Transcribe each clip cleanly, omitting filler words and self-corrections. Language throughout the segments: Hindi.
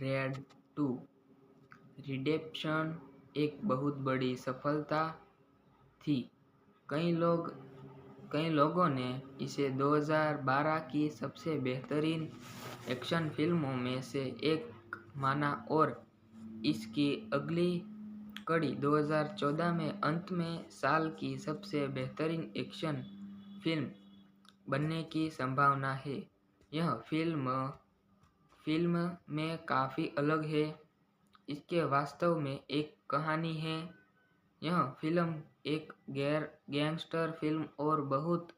रेड 2 रिडेम्पशन एक बहुत बड़ी सफलता थी। कई लोगों ने इसे 2012 की सबसे बेहतरीन एक्शन फिल्मों में से एक माना और इसकी अगली कड़ी 2014 में अंत में साल की सबसे बेहतरीन एक्शन फिल्म बनने की संभावना है। यह फिल्म में काफ़ी अलग है। इसके वास्तव में एक कहानी है। यह फिल्म एक गैंगस्टर फिल्म और बहुत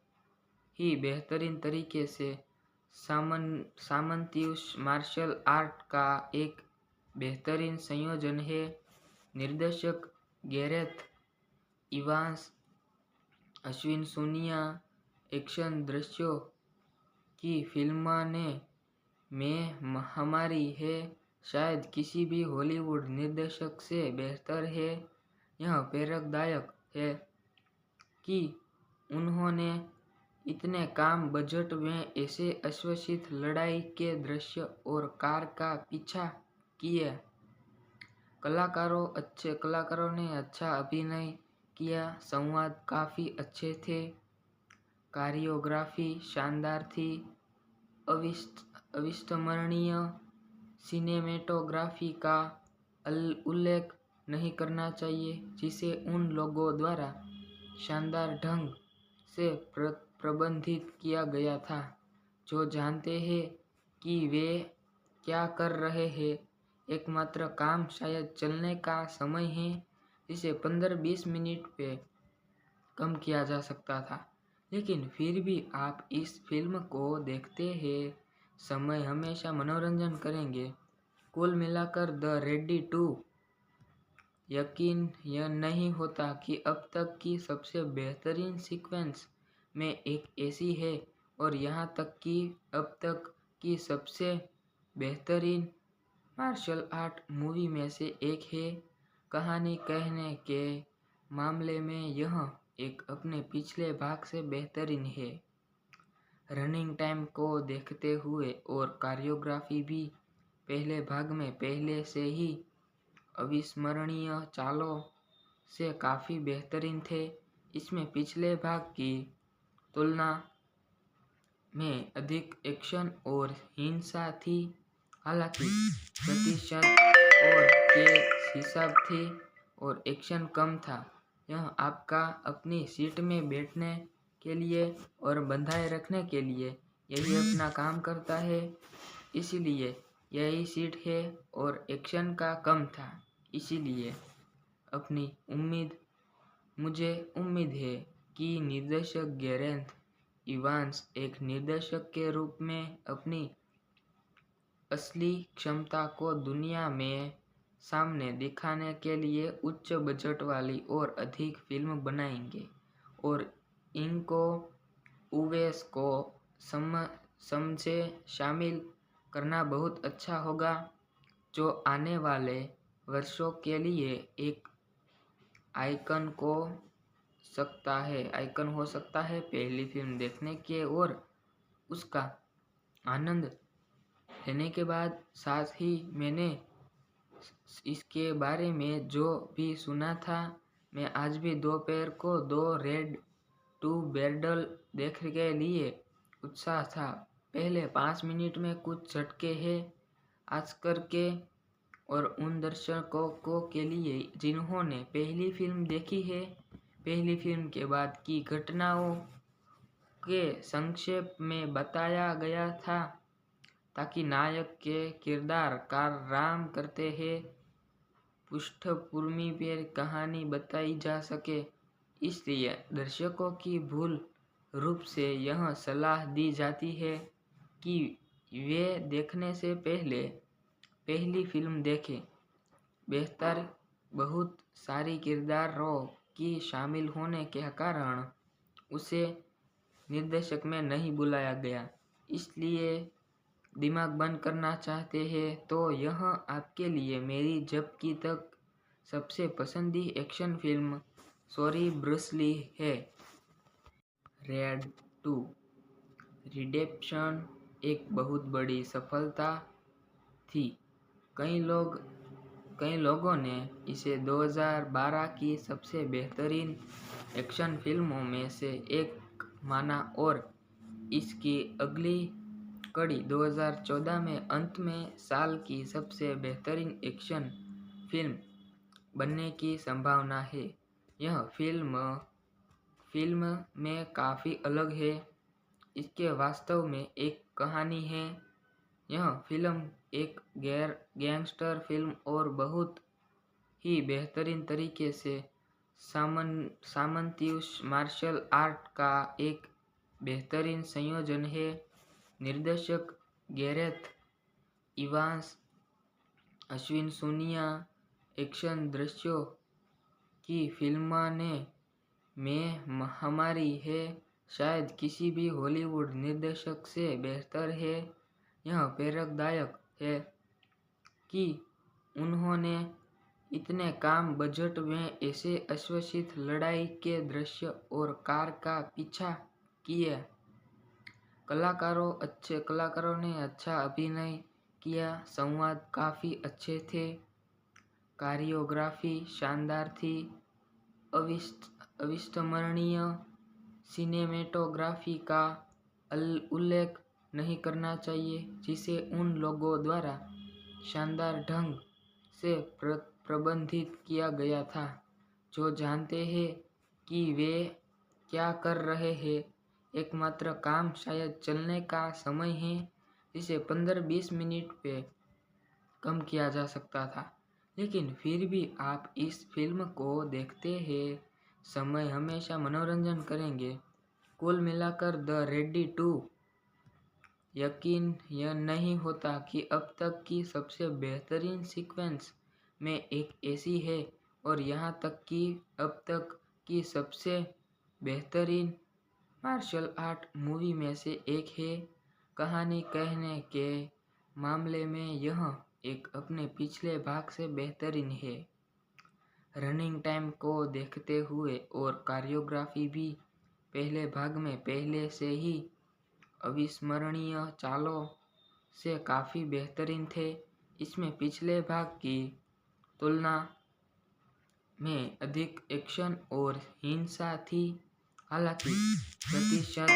ही बेहतरीन तरीके से सामंती मार्शल आर्ट का एक बेहतरीन संयोजन है। निर्देशक Gareth Evans, Ashwin Sonia action दृश्यों की फिल्म में हमारी है शायद किसी भी हॉलीवुड निर्देशक से बेहतर है। यह प्रेरकदायक है कि उन्होंने इतने कम बजट में ऐसे अश्वसित लड़ाई के दृश्य और कार का पीछा किया। कलाकारों ने अच्छा अभिनय किया। संवाद काफ़ी अच्छे थे। कोरियोग्राफी शानदार थी। अविस्मरणीय सिनेमेटोग्राफी का उल्लेख नहीं करना चाहिए जिसे उन लोगों द्वारा शानदार ढंग से प्रबंधित किया गया था जो जानते हैं कि वे क्या कर रहे हैं। एकमात्र काम शायद चलने का समय है जिसे 15-20 मिनट पे कम किया जा सकता था, लेकिन फिर भी आप इस फिल्म को देखते हैं समय हमेशा मनोरंजन करेंगे। कुल मिलाकर द रेडी 2 यकीन यह नहीं होता कि अब तक की सबसे बेहतरीन सीक्वेंस में एक ऐसी है और यहाँ तक कि अब तक की सबसे बेहतरीन मार्शल आर्ट मूवी में से एक है। कहानी कहने के मामले में यह एक अपने पिछले भाग से बेहतरीन है। रनिंग टाइम को देखते हुए और कोरियोग्राफी भी पहले भाग में पहले से ही अविस्मरणीय चालों से काफ़ी बेहतरीन थे। इसमें पिछले भाग की तुलना में अधिक एक्शन और हिंसा थी, हालांकि प्रतिशत और के हिसाब थे और एक्शन कम था। यह आपका अपनी सीट में बैठने के लिए और बंधाए रखने के लिए यही अपना काम करता है, इसलिए यही सीट है और एक्शन का कम था। इसलिए मुझे उम्मीद है कि निर्देशक गैरेथ इवांस एक निर्देशक के रूप में अपनी असली क्षमता को दुनिया में सामने दिखाने के लिए उच्च बजट वाली और अधिक फिल्म बनाएंगे और इनको यूएस को समझे शामिल करना बहुत अच्छा होगा, जो आने वाले वर्षों के लिए एक आइकन हो सकता है। पहली फिल्म देखने के और उसका आनंद लेने के बाद साथ ही मैंने इसके बारे में जो भी सुना था, मैं आज भी दोपहर को 2 रेड 2 बैरल देखने के लिए उत्साह था। पहले 5 मिनट में कुछ झटके हैं आज करके और उन दर्शकों के लिए जिन्होंने पहली फिल्म देखी है। पहली फिल्म के बाद की घटनाओं के संक्षेप में बताया गया था ताकि नायक के किरदार का आराम करते हैं पृष्ठभूमि पर कहानी बताई जा सके। इसलिए दर्शकों की भूल रूप से यह सलाह दी जाती है कि वे देखने से पहले पहली फिल्म देखें। बेहतर बहुत सारी किरदारों की शामिल होने के कारण उसे निर्देशक में नहीं बुलाया गया, इसलिए दिमाग बंद करना चाहते हैं तो यह आपके लिए मेरी जब की तक सबसे पसंदीदा action film sorry Bruce Lee है। रेड 2 रिडेम्पशन एक बहुत बड़ी सफलता थी। कई लोगों ने इसे 2012 की सबसे बेहतरीन एक्शन फिल्मों में से एक माना और इसकी अगली कड़ी 2014 में अंत में साल की सबसे बेहतरीन एक्शन फिल्म बनने की संभावना है। यह फिल्म में काफ़ी अलग है। इसके वास्तव में एक कहानी है। यह फिल्म एक गैंगस्टर फिल्म और बहुत ही बेहतरीन तरीके से सामंती मार्शल आर्ट का एक बेहतरीन संयोजन है। निर्देशक गैरेथ इवांस, अश्विन सुनिया एक्शन दृश्यों की फिल्माने में हमारी है शायद किसी भी हॉलीवुड निर्देशक से बेहतर है। यह प्रेरकदायक है कि उन्होंने इतने कम बजट में ऐसे अश्वसित लड़ाई के दृश्य और कार का पीछा किया। कलाकारों ने अच्छा अभिनय किया। संवाद काफ़ी अच्छे थे। कोरियोग्राफी शानदार थी। अविस्मरणीय सिनेमेटोग्राफी का उल्लेख नहीं करना चाहिए जिसे उन लोगों द्वारा शानदार ढंग से प्रबंधित किया गया था जो जानते हैं कि वे क्या कर रहे हैं। एकमात्र काम शायद चलने का समय है जिसे 15-20 मिनट पे कम किया जा सकता था, लेकिन फिर भी आप इस फिल्म को देखते हैं समय हमेशा मनोरंजन करेंगे। कुल मिलाकर द रेडी 2 यकीन यह नहीं होता कि अब तक की सबसे बेहतरीन सीक्वेंस में एक ऐसी है और यहाँ तक कि अब तक की सबसे बेहतरीन मार्शल आर्ट मूवी में से एक है। कहानी कहने के मामले में यह एक अपने पिछले भाग से बेहतरीन है। रनिंग टाइम को देखते हुए और कोरियोग्राफी भी पहले भाग में पहले से ही अविस्मरणीय चालों से काफ़ी बेहतरीन थे। इसमें पिछले भाग की तुलना में अधिक एक्शन और हिंसा थी, हालांकि प्रतिशत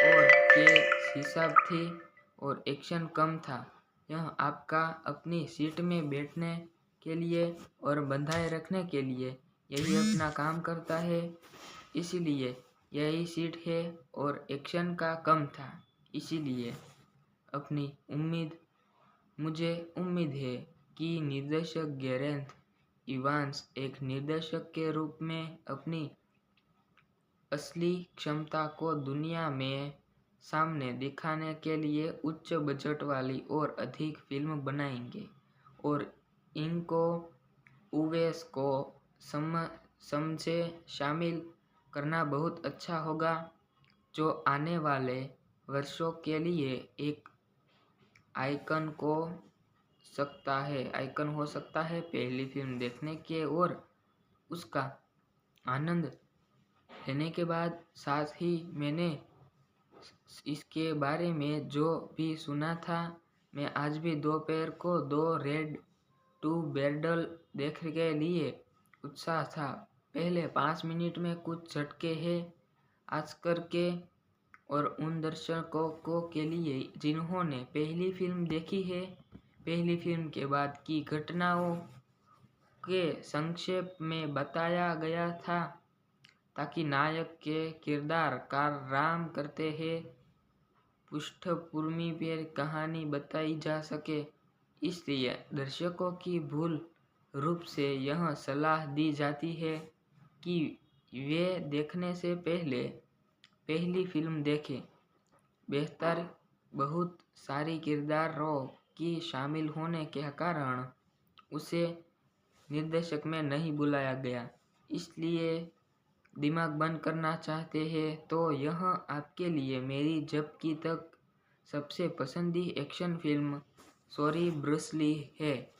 और के हिसाब थी और एक्शन कम था। यह आपका अपनी सीट में बैठने के लिए और बंधाए रखने के लिए यही अपना काम करता है, इसलिए यही सीट है और एक्शन का कम था। इसलिए मुझे उम्मीद है कि निर्देशक गैरेथ इवांस एक निर्देशक के रूप में अपनी असली क्षमता को दुनिया में सामने दिखाने के लिए उच्च बजट वाली और अधिक फिल्म बनाएंगे और इनको यूएस को समझे शामिल करना बहुत अच्छा होगा, जो आने वाले वर्षों के लिए एक आइकन हो सकता है। पहली फिल्म देखने के और उसका आनंद लेने के बाद साथ ही मैंने इसके बारे में जो भी सुना था, मैं आज भी दोपहर को द रेडी 2 बैटल देखने के लिए उत्साह था। पहले 5 मिनट में कुछ झटके हैं आज करके और उन दर्शकों के लिए जिन्होंने पहली फिल्म देखी है। पहली फिल्म के बाद की घटनाओं के संक्षेप में बताया गया था ताकि नायक के किरदार काम करते हैं पृष्ठभूमि पर कहानी बताई जा सके। इसलिए दर्शकों की मूल रूप से यह सलाह दी जाती है कि वे देखने से पहले पहली फिल्म देखें। बहुत सारी किरदारों की शामिल होने के कारण उसे निर्देशक में नहीं बुलाया गया, इसलिए दिमाग बंद करना चाहते हैं तो यह आपके लिए मेरी जब की तक सबसे पसंदीदा action film sorry Bruce Lee है।